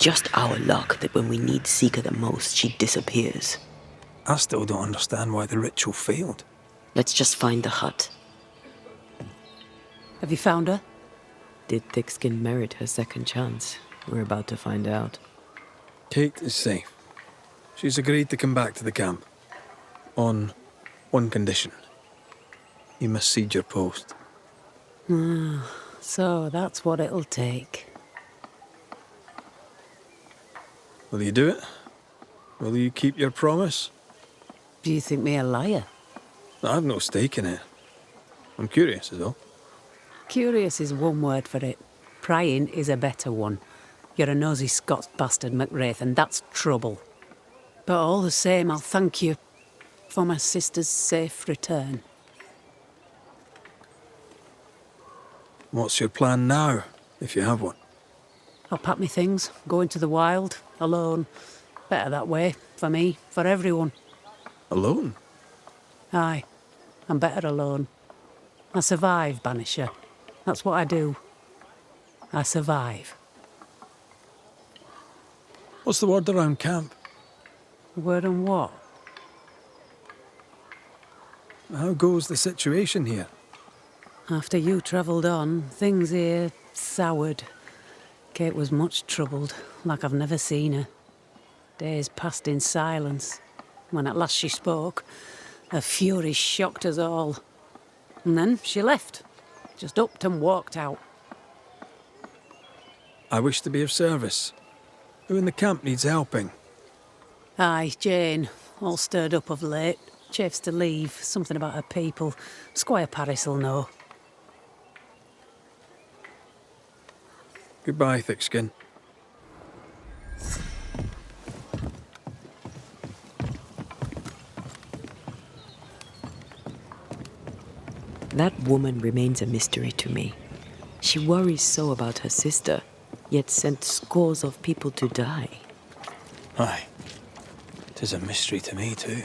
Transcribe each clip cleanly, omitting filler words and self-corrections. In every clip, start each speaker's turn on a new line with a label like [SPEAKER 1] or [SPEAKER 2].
[SPEAKER 1] just our luck that when we need Seeker the most, she disappears.
[SPEAKER 2] I still don't understand why the ritual failed.
[SPEAKER 1] Let's just find the hut.
[SPEAKER 3] Have you found her?
[SPEAKER 1] Did Thickskin merit her second chance? We're about to find out.
[SPEAKER 2] Kate is safe. She's agreed to come back to the camp. On one condition. You must cede your post.
[SPEAKER 3] So that's what it'll take.
[SPEAKER 2] Will you do it? Will you keep your promise?
[SPEAKER 3] Do you think me a liar?
[SPEAKER 2] I've no stake in it. I'm curious, is all.
[SPEAKER 3] Curious is one word for it. Prying is a better one. You're a nosy Scots bastard, McWraith, and that's trouble. But all the same, I'll thank you for my sister's safe return.
[SPEAKER 2] What's your plan now, if you have one?
[SPEAKER 3] I'll pack me things, go into the wild, alone. Better that way, for me, for everyone.
[SPEAKER 2] Alone?
[SPEAKER 3] Aye, I'm better alone. I survive, Banisher. That's what I do. I survive.
[SPEAKER 2] What's the word around camp?
[SPEAKER 3] Word on what?
[SPEAKER 2] How goes the situation here?
[SPEAKER 3] After you travelled on, things here soured. Kate was much troubled, like I've never seen her. Days passed in silence. When at last she spoke, her fury shocked us all. And then she left. Just upped and walked out.
[SPEAKER 2] I wish to be of service. Who in the camp needs helping?
[SPEAKER 3] Aye, Jane, all stirred up of late. Chafes to leave, something about her people. Squire Paris'll know.
[SPEAKER 2] Goodbye, Thickskin.
[SPEAKER 1] That woman remains a mystery to me. She worries so about her sister, yet sent scores of people to die.
[SPEAKER 2] Aye. 'Tis a mystery to me, too.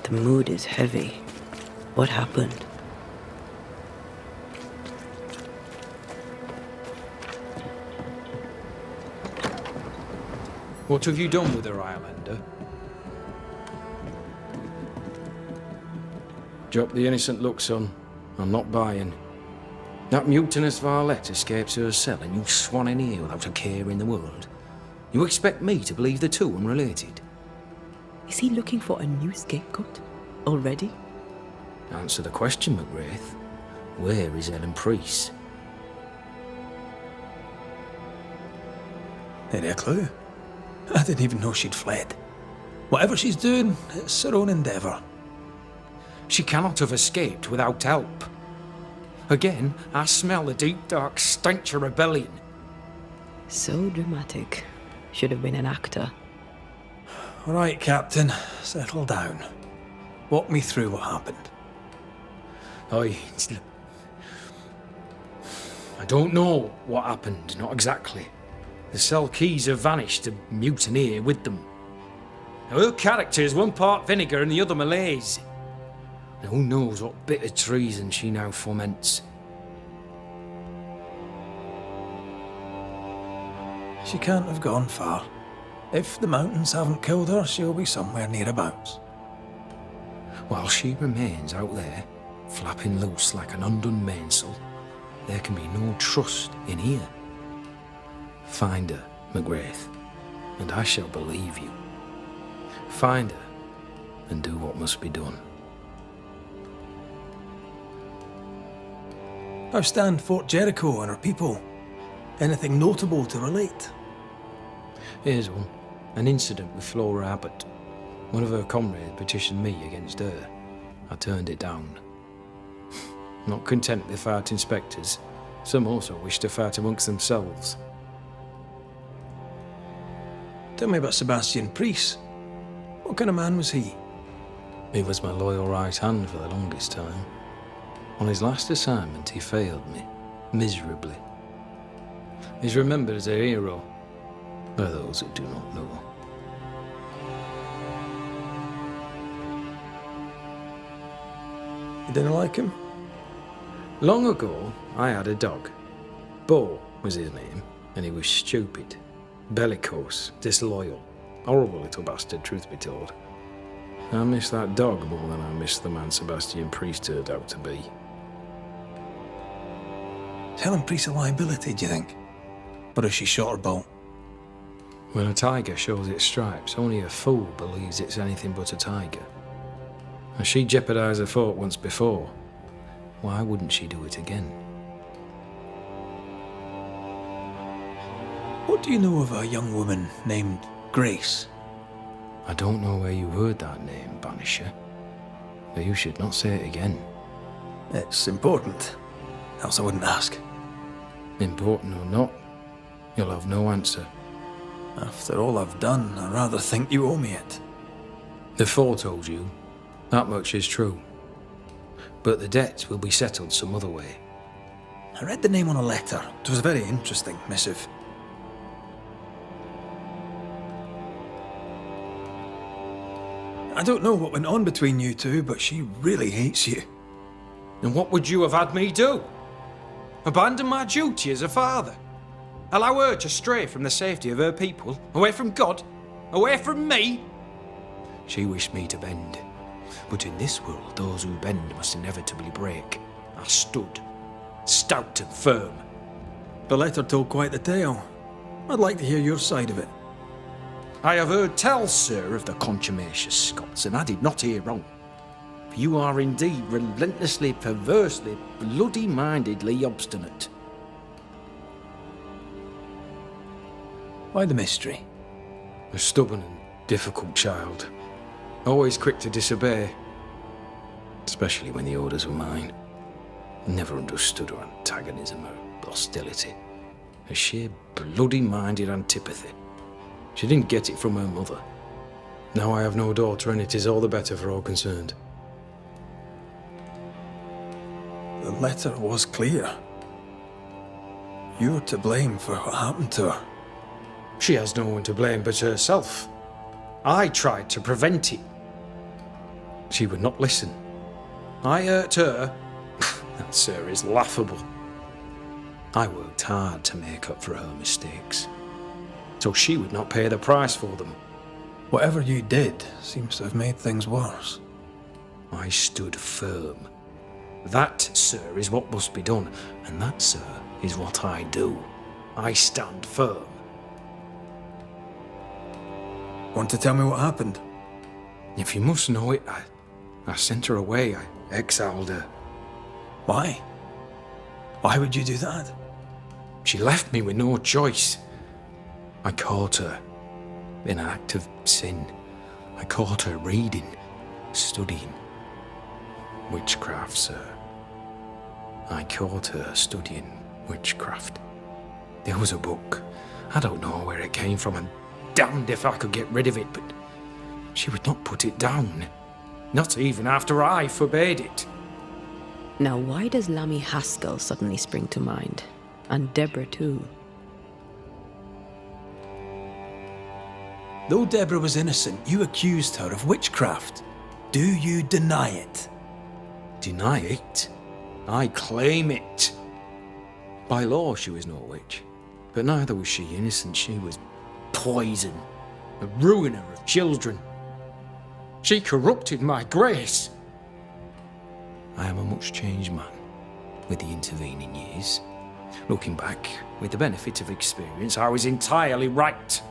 [SPEAKER 1] The mood is heavy. What happened?
[SPEAKER 4] What have you done with her, Highlander? Drop the innocent look, son. I'm not buying. That mutinous varlet escapes her cell and you swan in here without a care in the world. You expect me to believe the two unrelated?
[SPEAKER 1] Is he looking for a new scapegoat? Already?
[SPEAKER 4] Answer the question, McGrath. Where is Ellen Priest?
[SPEAKER 2] Any a clue? I didn't even know she'd fled. Whatever she's doing, it's her own endeavour.
[SPEAKER 4] She cannot have escaped without help. Again, I smell the deep, dark stench of rebellion.
[SPEAKER 1] So dramatic. Should have been an actor.
[SPEAKER 2] All right, Captain, settle down. Walk me through what happened.
[SPEAKER 4] I don't know what happened, not exactly. The cell keys have vanished, the mutineer with them. Now, her character is one part vinegar and the other malaise. Now, who knows what bitter treason she now foments.
[SPEAKER 2] She can't have gone far. If the mountains haven't killed her, she'll be somewhere nearabouts.
[SPEAKER 4] While she remains out there, flapping loose like an undone mainsail, there can be no trust in here. Find her, McGrath, and I shall believe you. Find her, and do what must be done.
[SPEAKER 2] How stand Fort Jericho and her people? Anything notable to relate?
[SPEAKER 4] Here's one. An incident with Flora Abbott. One of her comrades petitioned me against her. I turned it down. Not content with fighting spectres, some also wished to fight amongst themselves.
[SPEAKER 2] Tell me about Sebastian Priest. What kind of man was he?
[SPEAKER 4] He was my loyal right hand for the longest time. On his last assignment, he failed me, miserably. He's remembered as a hero by those who do not know.
[SPEAKER 2] You didn't like him?
[SPEAKER 4] Long ago, I had a dog. Bo was his name, and he was stupid, bellicose, disloyal. Horrible little bastard, truth be told. I miss that dog more than I miss the man Sebastian Priest turned out to be.
[SPEAKER 2] Helen Priest a liability, do you think? Or is she shot her bolt?
[SPEAKER 4] When a tiger shows its stripes, only a fool believes it's anything but a tiger. And she jeopardized the fort once before. Why wouldn't she do it again?
[SPEAKER 2] What do you know of a young woman named Grace?
[SPEAKER 4] I don't know where you heard that name, Banisher. But you should not say it again.
[SPEAKER 2] It's important, else I wouldn't ask.
[SPEAKER 4] Important or not, you'll have no answer.
[SPEAKER 2] After all I've done, I rather think you owe me it.
[SPEAKER 4] The fort owes you. That much is true. But the debt will be settled some other way.
[SPEAKER 2] I read the name on a letter. It was a very interesting missive. I don't know what went on between you two, but she really hates you.
[SPEAKER 4] And what would you have had me do? Abandon my duty as a father? Allow her to stray from the safety of her people, away from God, away from me? She wished me to bend. But in this world, those who bend must inevitably break. I stood, stout and firm.
[SPEAKER 2] The letter told quite the tale. I'd like to hear your side of it.
[SPEAKER 4] I have heard tell, sir, of the contumacious Scots, and I did not hear wrong. For you are indeed relentlessly, perversely, bloody-mindedly obstinate.
[SPEAKER 2] Why the mystery?
[SPEAKER 4] A stubborn and difficult child. Always quick to disobey. Especially when the orders were mine. Never understood her antagonism or hostility. A sheer bloody-minded antipathy. She didn't get it from her mother. Now I have no daughter, and it is all the better for all concerned.
[SPEAKER 2] The letter was clear. You're to blame for what happened to her.
[SPEAKER 4] She has no one to blame but herself. I tried to prevent it. She would not listen. I hurt her. That, sir, is laughable. I worked hard to make up for her mistakes, so she would not pay the price for them.
[SPEAKER 2] Whatever you did seems to have made things worse.
[SPEAKER 4] I stood firm. That, sir, is what must be done, and that, sir, is what I do. I stand firm.
[SPEAKER 2] Want to tell me what happened?
[SPEAKER 4] If you must know it, I sent her away. I exiled her.
[SPEAKER 2] Why? Why would you do that?
[SPEAKER 4] She left me with no choice. I caught her in an act of sin. I caught her reading, studying. Witchcraft, sir. I caught her studying witchcraft. There was a book. I don't know where it came from, and damned if I could get rid of it, but she would not put it down. Not even after I forbade it.
[SPEAKER 1] Now, why does Lammy Haskell suddenly spring to mind? And Deborah, too.
[SPEAKER 2] Though Deborah was innocent, you accused her of witchcraft. Do you deny it?
[SPEAKER 4] Deny it? I claim it. By law, she was no witch. But neither was she innocent. She was poison, a ruiner of children. She corrupted my grace. I am a much changed man with the intervening years. Looking back, with the benefit of experience, I was entirely right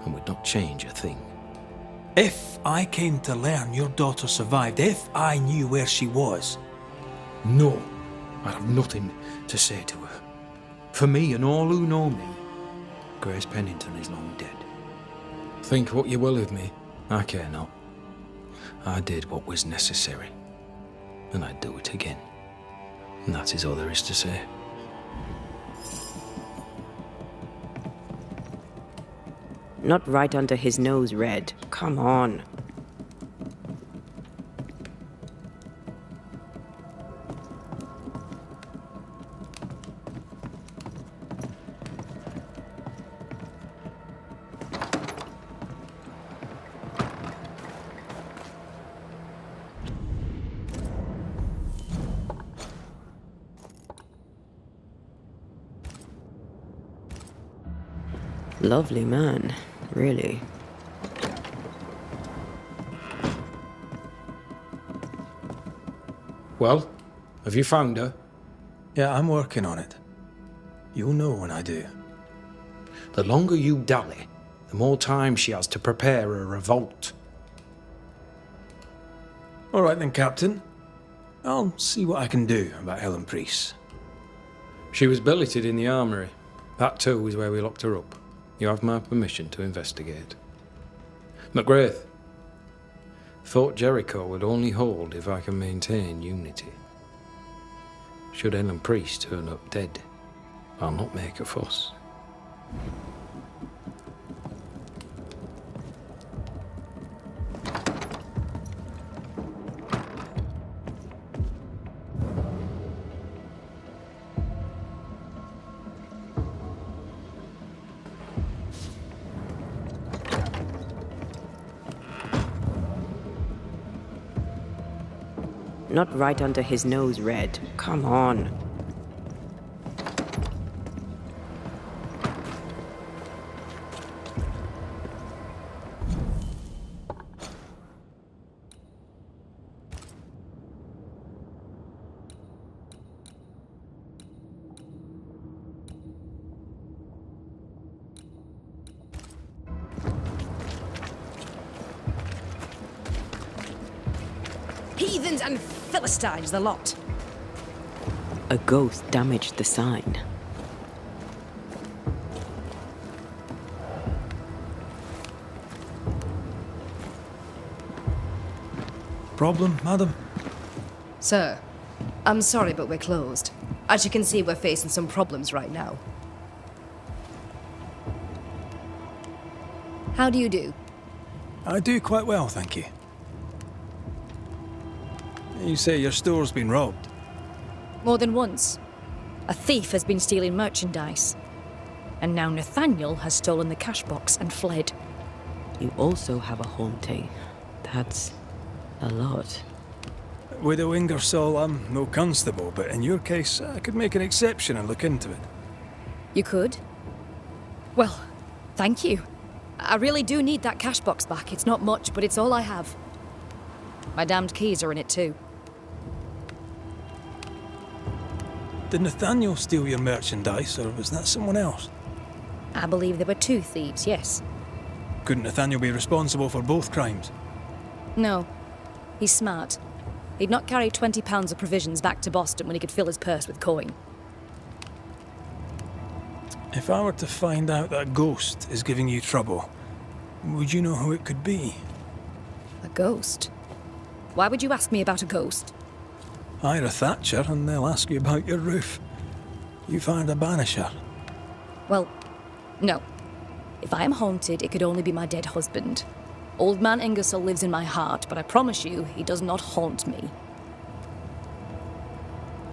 [SPEAKER 4] and would not change a thing.
[SPEAKER 2] If I came to learn your daughter survived, if I knew where she was...
[SPEAKER 4] No, I have nothing to say to her. For me and all who know me, Grace Pennington is long dead. Think what you will of me, I care not. I did what was necessary, and I'd do it again. And that is all there is to say.
[SPEAKER 1] Not right under his nose, Red. Come on. Lovely man, really.
[SPEAKER 4] Well, have you found her?
[SPEAKER 2] Yeah, I'm working on it. You'll know when I do.
[SPEAKER 4] The longer you dally, the more time she has to prepare a revolt.
[SPEAKER 2] All right then, Captain. I'll see what I can do about Ellen Priest.
[SPEAKER 4] She was billeted in the armory. That too is where we locked her up. You have my permission to investigate. McGrath, Fort Jericho would only hold if I can maintain unity. Should Ellen Priest turn up dead, I'll not make a fuss.
[SPEAKER 1] Not right under his nose, Red. Come on.
[SPEAKER 5] Heathens and Philistines, the lot.
[SPEAKER 1] A ghost damaged the sign.
[SPEAKER 2] Problem, madam?
[SPEAKER 5] Sir, I'm sorry, but we're closed. As you can see, we're facing some problems right now. How do you do?
[SPEAKER 2] I do quite well, thank you. You say your store's been robbed?
[SPEAKER 6] More than once. A thief has been stealing merchandise. And now Nathaniel has stolen the cash box and fled.
[SPEAKER 1] You also have a haunting. That's A lot.
[SPEAKER 2] Widow Ingersoll, I'm no constable, but in your case, I could make an exception and look into it.
[SPEAKER 6] You could? Well, thank you. I really do need that cash box back. It's not much, but it's all I have. My damned keys are in it too.
[SPEAKER 2] Did Nathaniel steal your merchandise, or was that someone else?
[SPEAKER 6] I believe there were two thieves, yes.
[SPEAKER 2] Couldn't Nathaniel be responsible for both crimes?
[SPEAKER 6] No. He's smart. He'd not carry 20 pounds of provisions back to Boston when he could fill his purse with coin.
[SPEAKER 2] If I were to find out that ghost is giving you trouble, would you know who it could be?
[SPEAKER 6] A ghost? Why would you ask me about a ghost?
[SPEAKER 2] Hire a Thatcher and they'll ask you about your roof. You've hired a banisher.
[SPEAKER 6] Well, no. If I am haunted, it could only be my dead husband. Old man Ingersoll lives in my heart, but I promise you, he does not haunt me.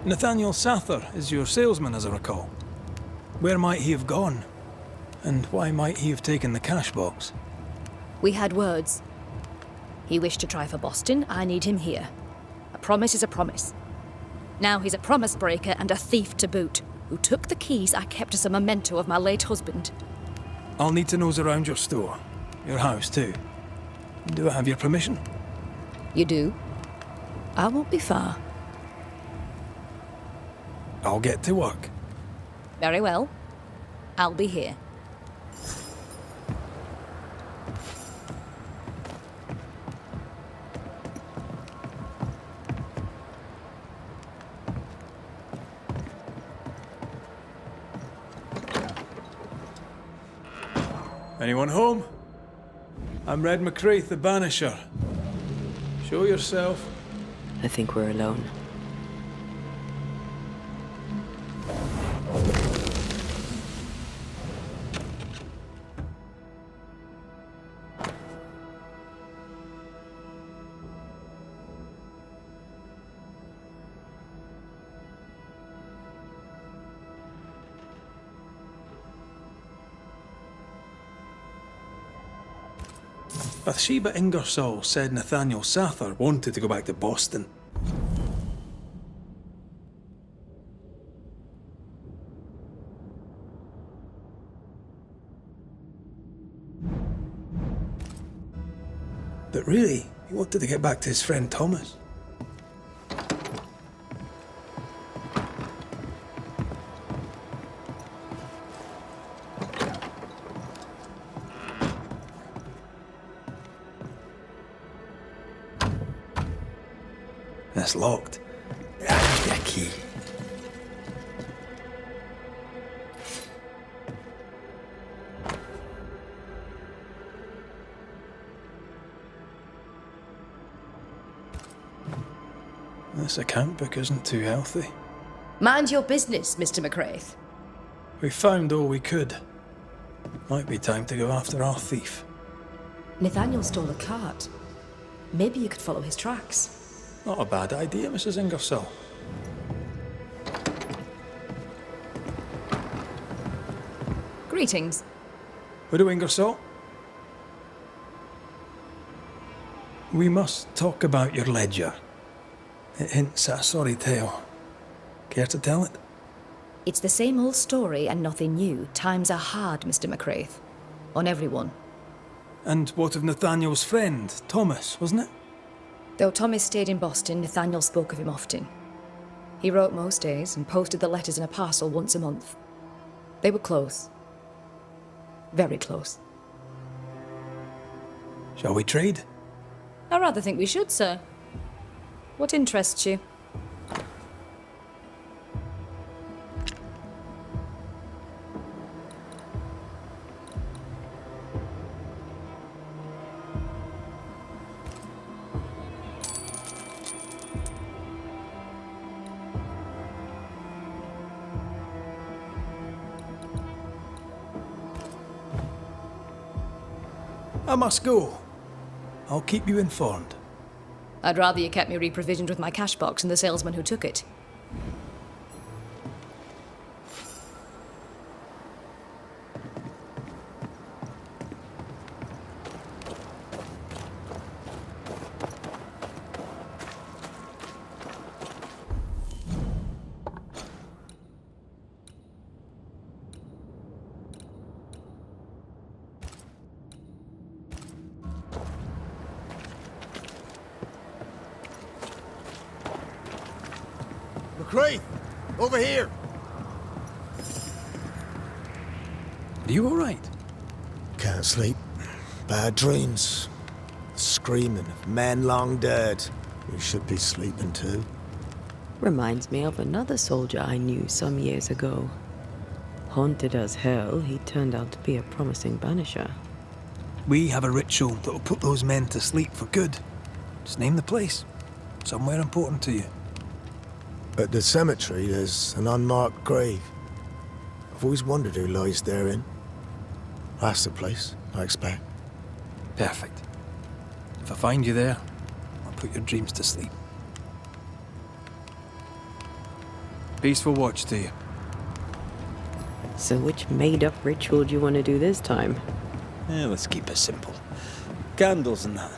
[SPEAKER 2] Nathaniel Sather is your salesman, as I recall. Where might he have gone? And why might he have taken the cash box?
[SPEAKER 6] We had words. He wished to try for Boston, I need him here. A promise is a promise. Now he's a promise breaker and a thief to boot, who took the keys I kept as a memento of my late husband.
[SPEAKER 2] I'll need to nose around your store. Your house, too. Do I have your permission?
[SPEAKER 6] You do? I won't be far.
[SPEAKER 2] I'll get to work.
[SPEAKER 6] Very well. I'll be here.
[SPEAKER 2] Anyone home? I'm Red McCraith, the Banisher. Show yourself.
[SPEAKER 1] I think we're alone.
[SPEAKER 2] Bathsheba Ingersoll said Nathaniel Sather wanted to go back to Boston. But really, he wanted to get back to his friend Thomas. It's locked. Ah, the key. This account book isn't too healthy.
[SPEAKER 5] Mind your business, Mr. McCraith.
[SPEAKER 2] We found all we could. Might be time to go after our thief.
[SPEAKER 5] Nathaniel stole a cart. Maybe you could follow his tracks.
[SPEAKER 2] Not a bad idea, Mrs. Ingersoll.
[SPEAKER 6] Greetings.
[SPEAKER 2] Widow Ingersoll? We must talk about your ledger. It hints at a sorry tale. Care to tell it?
[SPEAKER 6] It's the same old story and nothing new. Times are hard, Mr. McCraith. On everyone.
[SPEAKER 2] And what of Nathaniel's friend, Thomas, wasn't it?
[SPEAKER 6] Though Thomas stayed in Boston, Nathaniel spoke of him often. He wrote most days and posted the letters in a parcel once a month. They were close. Very close.
[SPEAKER 2] Shall we trade?
[SPEAKER 6] I rather think we should, sir. What interests you?
[SPEAKER 2] I must go. I'll keep you informed.
[SPEAKER 6] I'd rather you kept me reprovisioned with my cash box and the salesman who took it.
[SPEAKER 2] Рэйф! Over here! Are you alright?
[SPEAKER 7] Can't sleep. Bad dreams. Screaming of men long dead. We should be sleeping too.
[SPEAKER 1] Reminds me of another soldier I knew some years ago. Haunted as hell, he turned out to be a promising banisher.
[SPEAKER 2] We have a ritual that'll put those men to sleep for good. Just name the place. Somewhere important to you.
[SPEAKER 7] At the cemetery, there's an unmarked grave. I've always wondered who lies therein. That's the place, I expect.
[SPEAKER 2] Perfect. If I find you there, I'll put your dreams to sleep. Peaceful watch to you.
[SPEAKER 1] So which made-up ritual do you want to do this time?
[SPEAKER 8] Let's keep it simple. Candles and that.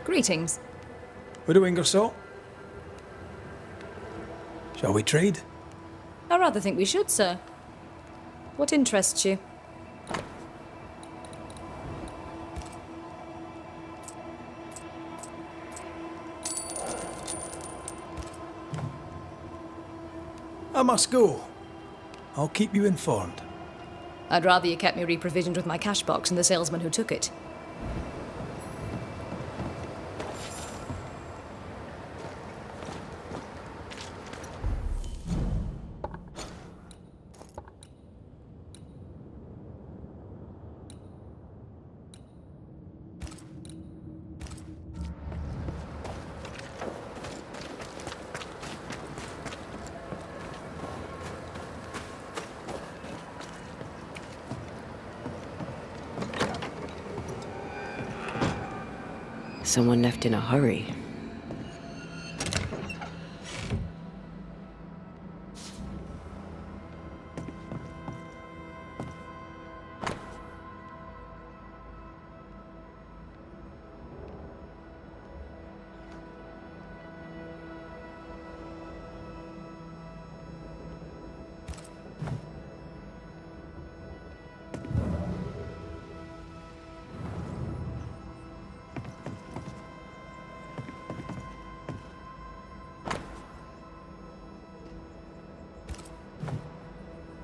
[SPEAKER 5] Greetings.
[SPEAKER 2] Widow Ingersoll? Shall we trade?
[SPEAKER 6] I rather think we should, sir. What interests you?
[SPEAKER 2] I must go. I'll keep you informed.
[SPEAKER 6] I'd rather you kept me reprovisioned with my cash box and the salesman who took it.
[SPEAKER 1] Someone left in a hurry.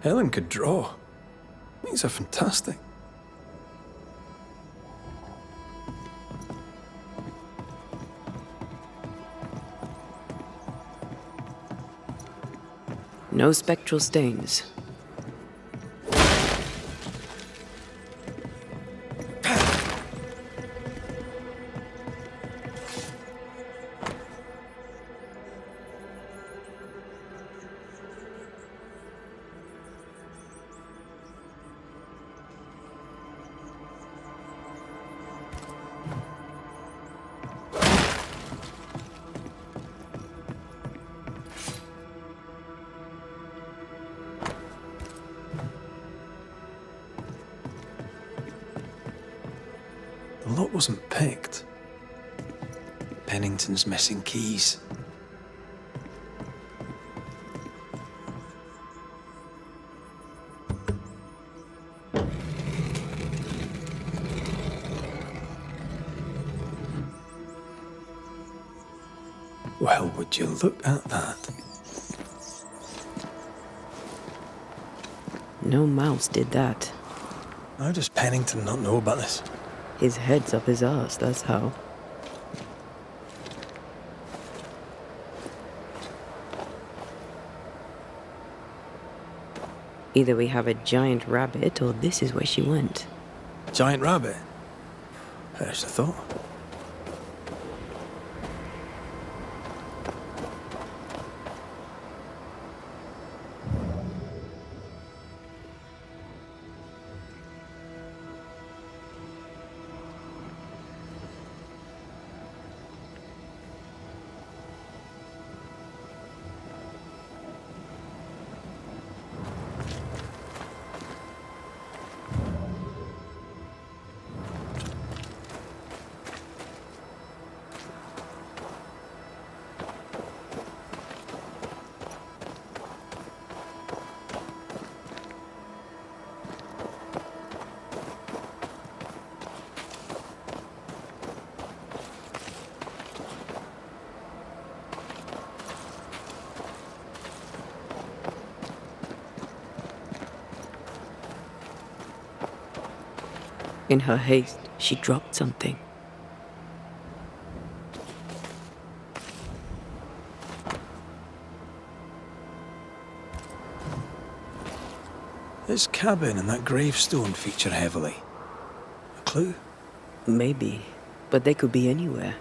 [SPEAKER 2] Helen could draw. These are fantastic.
[SPEAKER 1] No spectral stains.
[SPEAKER 2] The lot wasn't picked. Pennington's missing keys. Well, would you look at that?
[SPEAKER 1] No mouse did that.
[SPEAKER 2] How does Pennington not know about this?
[SPEAKER 1] His head's up his arse, that's how. Either we have a giant rabbit, or this is where she went.
[SPEAKER 2] Giant rabbit? There's the thought.
[SPEAKER 1] In her haste, she dropped something.
[SPEAKER 2] This cabin and that gravestone feature heavily. A clue?
[SPEAKER 1] Maybe, but they could be anywhere.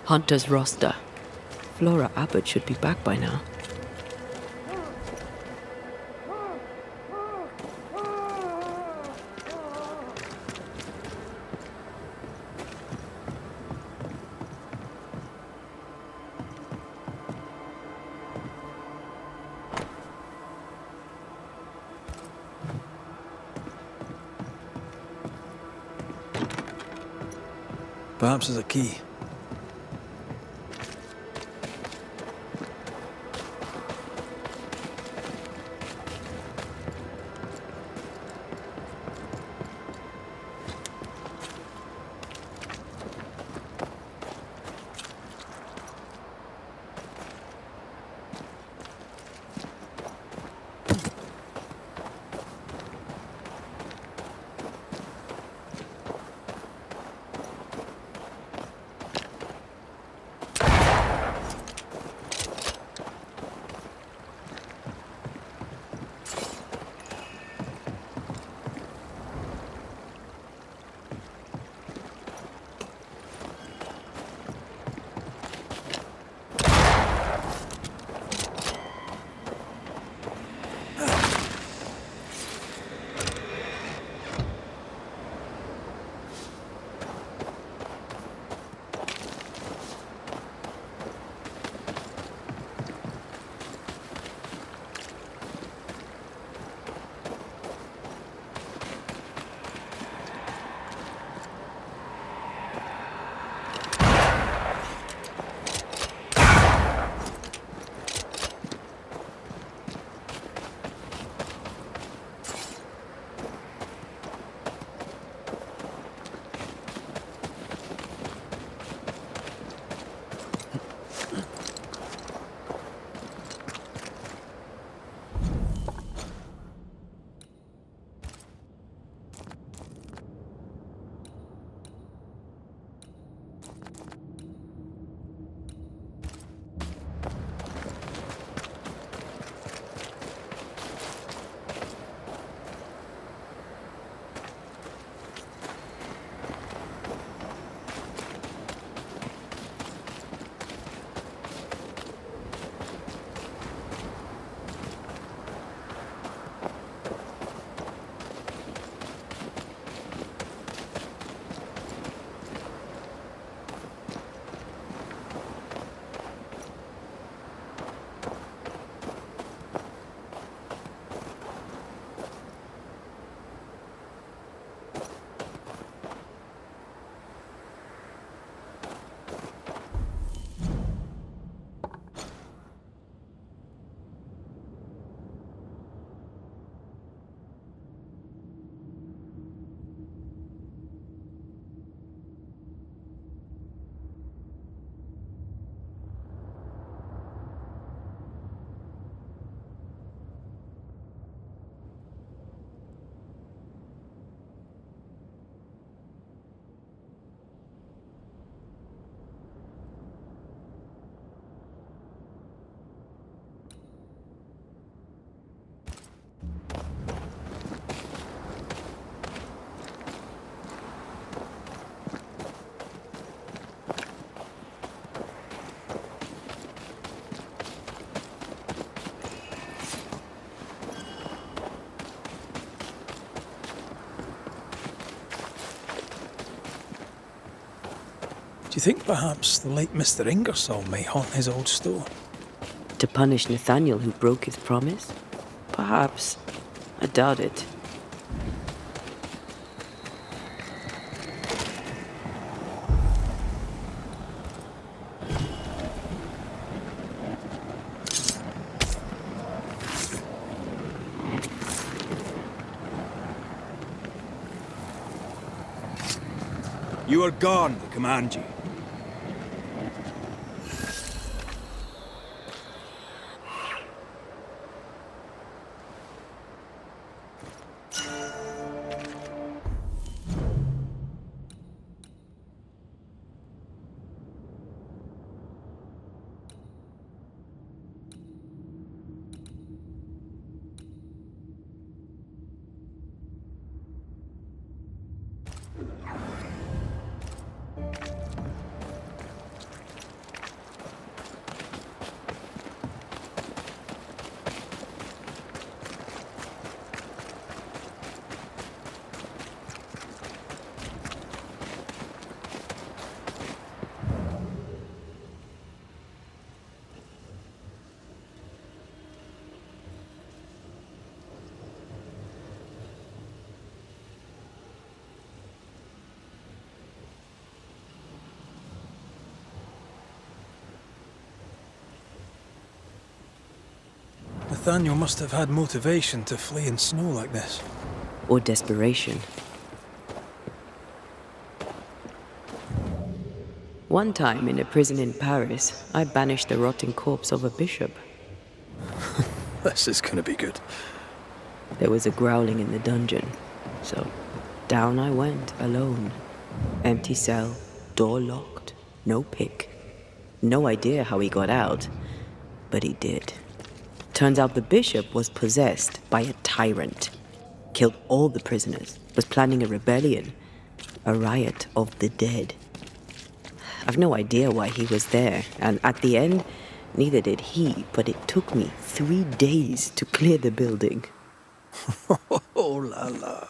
[SPEAKER 1] Hunter's roster. Flora Abbott should be back by now.
[SPEAKER 2] Perhaps there's a key. you think perhaps the late Mr. Ingersoll may haunt his old store?
[SPEAKER 1] To punish Nathaniel who broke his promise? Perhaps. I doubt it.
[SPEAKER 8] You are gone, I command you.
[SPEAKER 2] Nathaniel must have had motivation to flee in snow like this.
[SPEAKER 1] Or desperation. One time in a prison in Paris, I banished the rotting corpse of a bishop.
[SPEAKER 2] This is gonna be good.
[SPEAKER 1] There was a growling in the dungeon, so down I went alone. Empty cell, door locked, no pick. No idea how he got out, but he did. Turns out the bishop was possessed by a tyrant. Killed all the prisoners, was planning a rebellion. A riot of the dead. I've no idea why he was there, and at the end, neither did he, but it took me 3 days to clear the building.
[SPEAKER 2] Oh la la.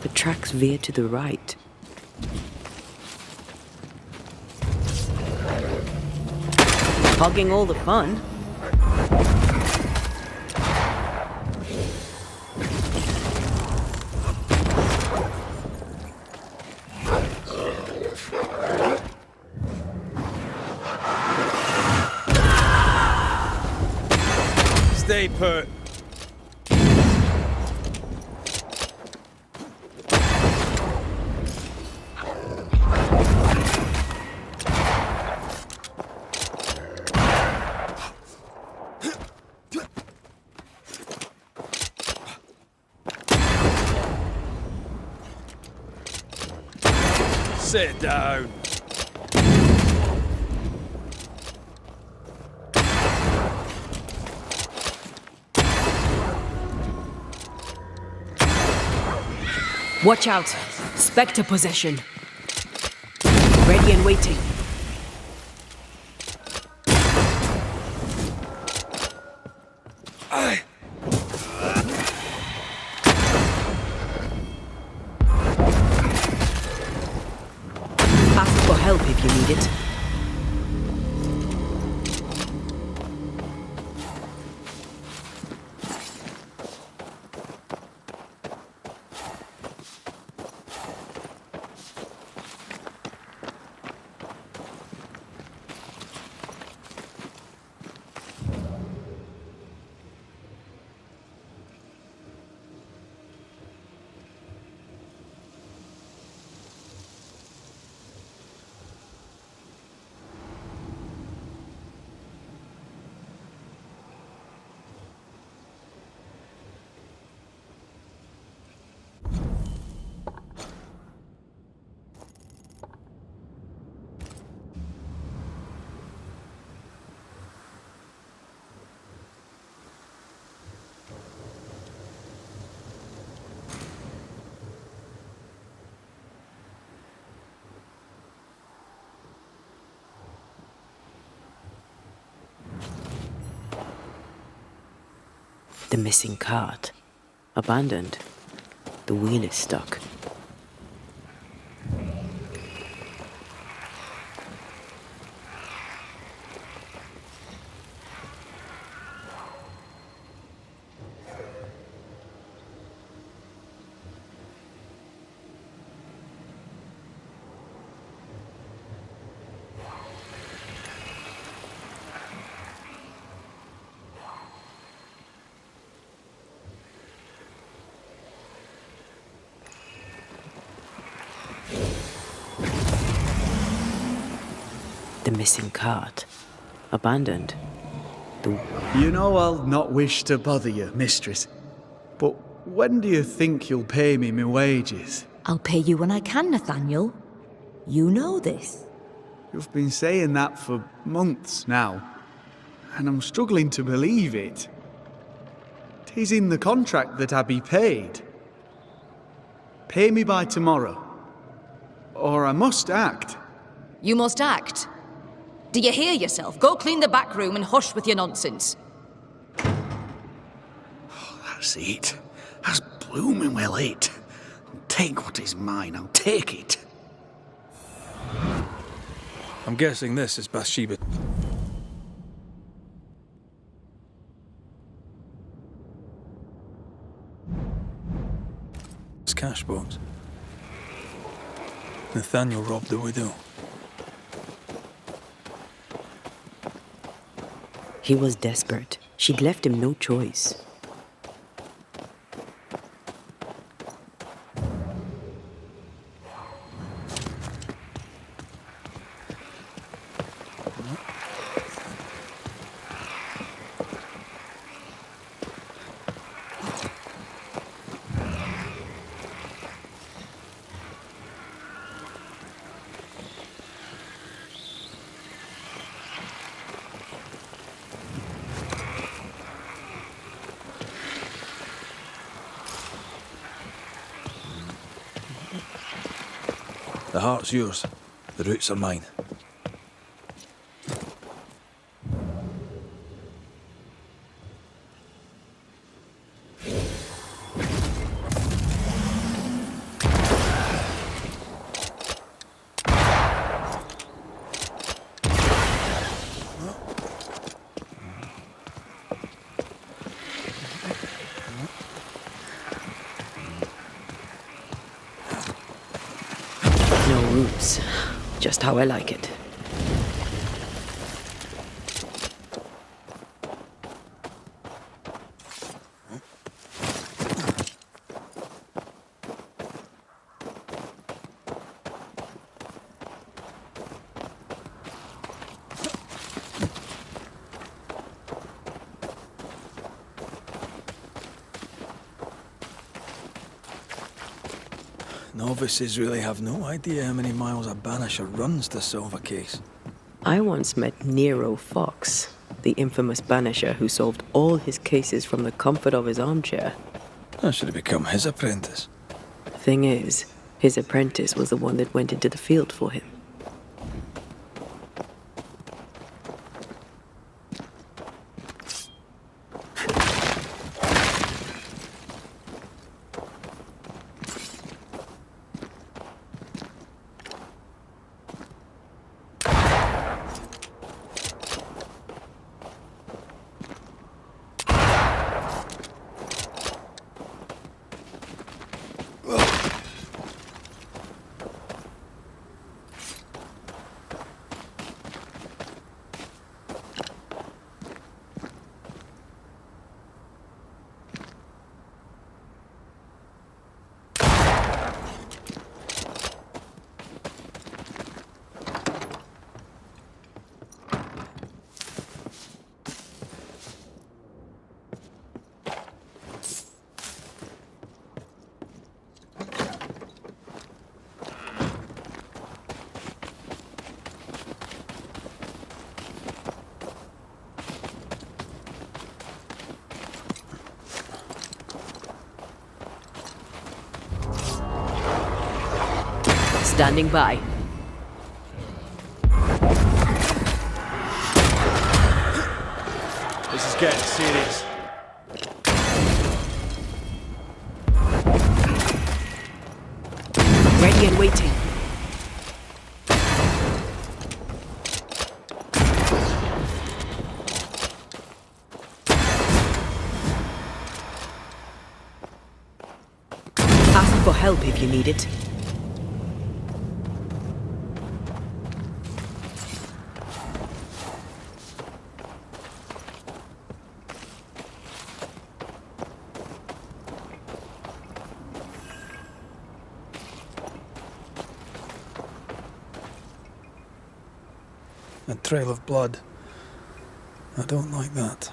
[SPEAKER 1] The tracks veer to the right. Hogging all the fun.
[SPEAKER 8] Stay put. Sit down.
[SPEAKER 1] Watch out! Spectre possession. Ready and waiting. Ask for help if you need it. The missing cart. Abandoned. The wheel is stuck. The missing cart. Abandoned.
[SPEAKER 9] You know I'll not wish to bother you, mistress. But when do you think you'll pay me my wages?
[SPEAKER 10] I'll pay you when I can, Nathaniel. You know this.
[SPEAKER 9] You've been saying that for months now, and I'm struggling to believe it. 'Tis in the contract that I be paid. Pay me by tomorrow, or I must act.
[SPEAKER 6] You must act. Do you hear yourself? Go clean the back room and hush with your nonsense.
[SPEAKER 8] That's it. That's blooming well it. I'll take what is mine, I'll take it.
[SPEAKER 2] I'm guessing this is Bathsheba. It's cash box. Nathaniel robbed the widow.
[SPEAKER 1] He was desperate. She'd left him no choice.
[SPEAKER 2] The heart's yours. The roots are mine.
[SPEAKER 1] No roots. Just how I like it.
[SPEAKER 2] Novices really have no idea how many miles a banisher runs to solve a case.
[SPEAKER 1] I once met Nero Fox, the infamous banisher who solved all his cases from the comfort of his armchair.
[SPEAKER 2] I should have become his apprentice.
[SPEAKER 1] Thing is, his apprentice was the one that went into the field for him. Standing by.
[SPEAKER 9] This is getting serious.
[SPEAKER 1] Ready and waiting. Ask for help if you need it.
[SPEAKER 2] A trail of blood. I don't like that.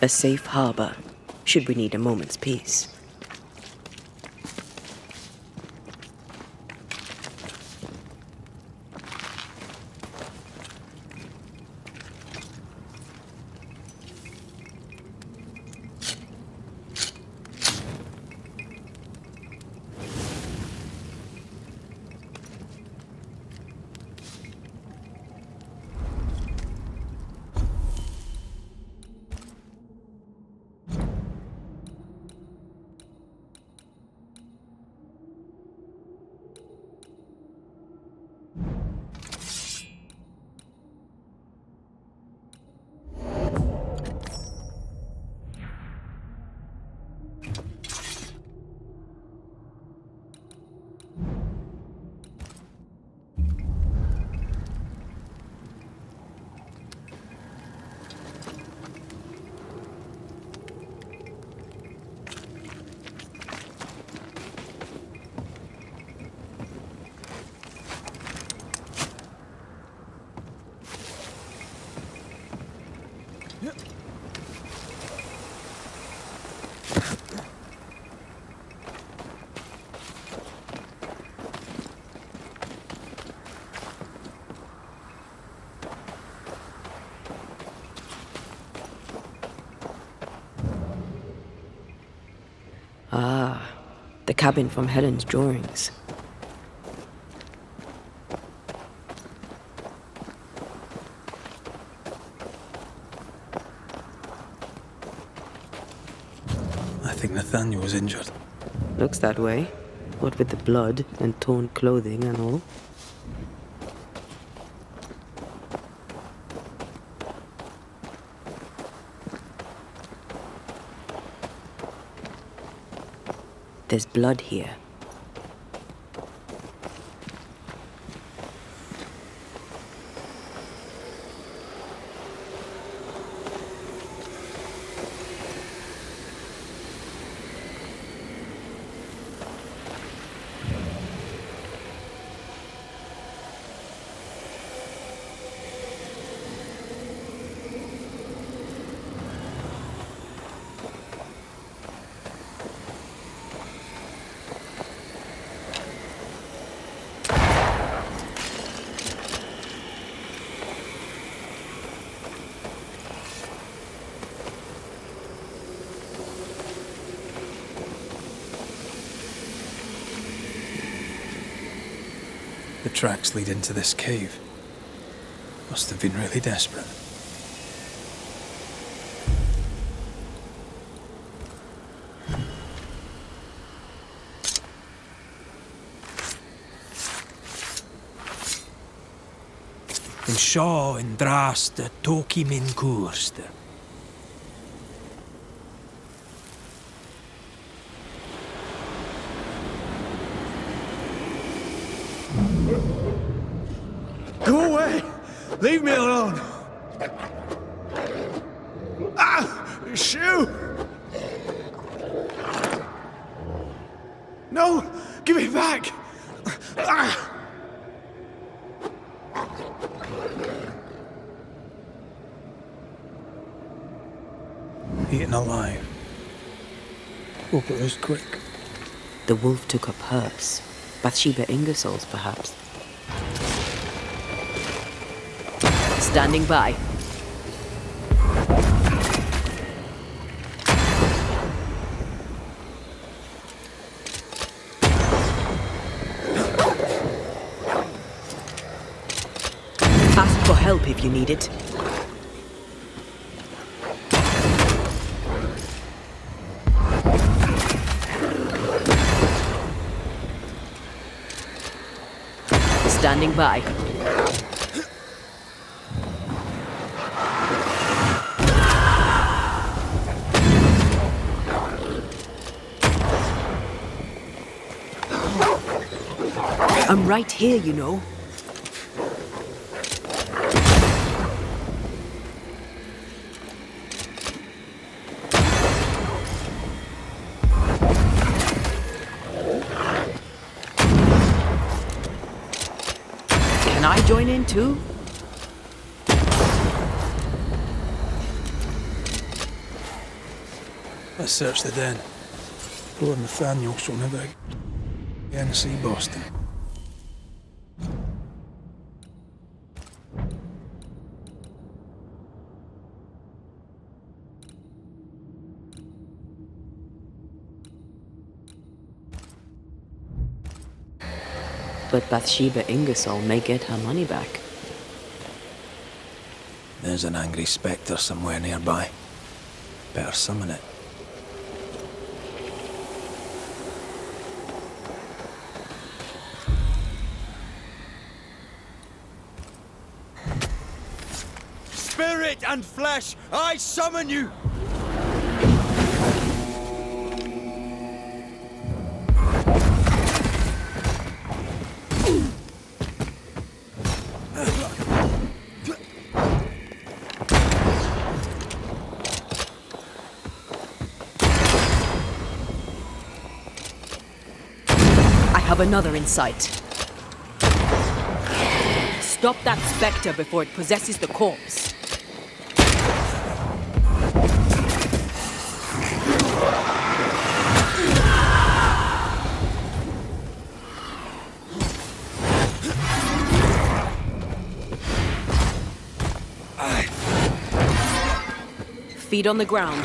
[SPEAKER 1] A safe harbor, should we need a moment's peace. Ah, the cabin from Helen's drawings.
[SPEAKER 2] I think Nathaniel was injured.
[SPEAKER 1] Looks that way. What with the blood and torn clothing and all. There's blood here.
[SPEAKER 2] The tracks lead into this cave. Must have been really desperate.
[SPEAKER 11] En seo yn drast y toci min cwrst.
[SPEAKER 9] Leave me alone! Ah! Shoe! No! Give it back! Ah!
[SPEAKER 2] Eaten alive. Hope it was quick.
[SPEAKER 1] The wolf took up hers. Bathsheba Ingersoll's, perhaps. Standing by. Ask for help if you need it. Standing by. I'm right here, you know. Can I join in too?
[SPEAKER 2] Let's search the den. Poor Nathaniel shall never again see Boston.
[SPEAKER 1] But Bathsheba Ingersoll may get her money back.
[SPEAKER 7] There's an angry spectre somewhere nearby. Better summon it.
[SPEAKER 11] Spirit and flesh, I summon you!
[SPEAKER 1] I have another in sight. Stop that spectre before it possesses the corpse. Feet on the ground.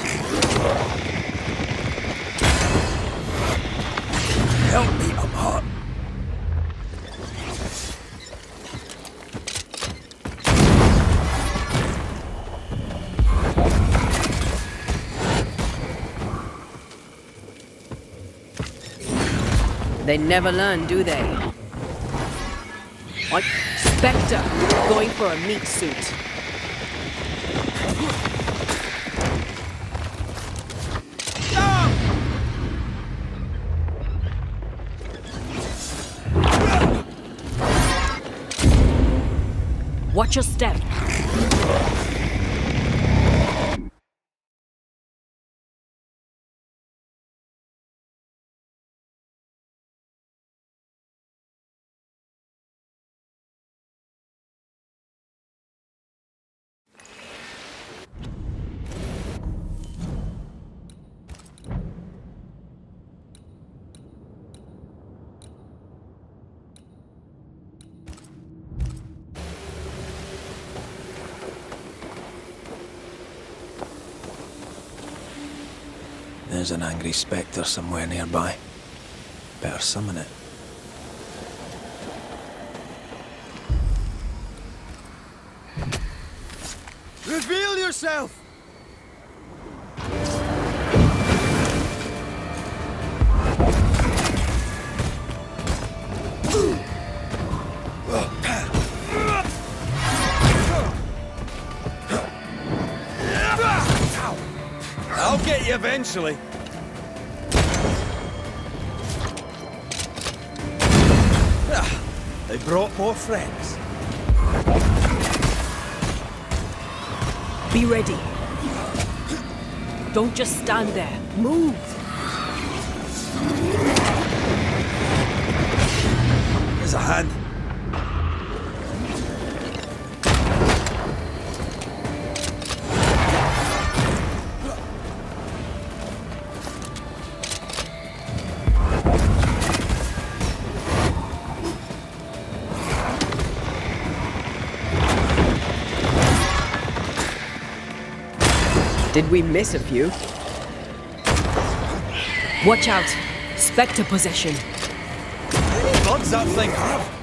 [SPEAKER 7] Help me, I'm hot.
[SPEAKER 1] They never learn, do they? What? Spectre, going for a meat suit. Watch your step.
[SPEAKER 7] There's an angry spectre somewhere nearby. Better summon it.
[SPEAKER 11] Reveal yourself! I'll get you eventually. They brought more friends.
[SPEAKER 1] Be ready. Don't just stand there. Move.
[SPEAKER 11] There's a hand.
[SPEAKER 1] Did we miss a few? Watch out! Spectre possession.
[SPEAKER 11] What's that thing have?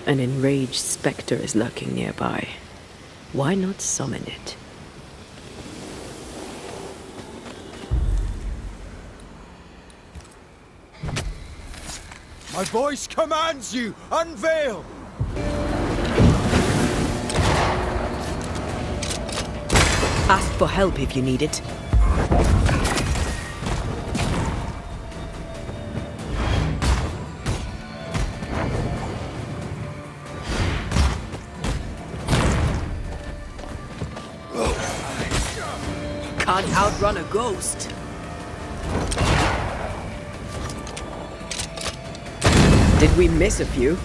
[SPEAKER 1] An enraged spectre is lurking nearby. Why not summon it?
[SPEAKER 11] My voice commands you! Unveil!
[SPEAKER 1] Ask for help if you need it. Can't outrun a ghost. Did we miss a few?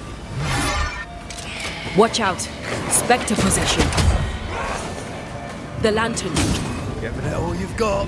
[SPEAKER 1] Watch out! Spectre possession. The lantern.
[SPEAKER 11] Giving it all you've got.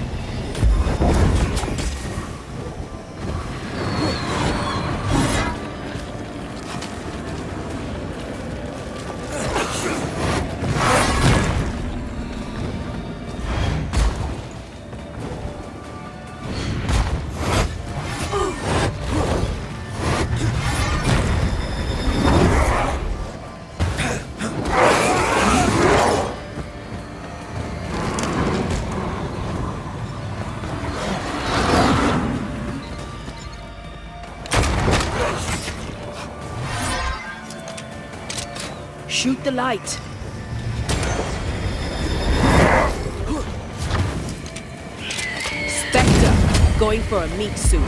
[SPEAKER 1] Shoot the light. Spectre, going for a meat suit.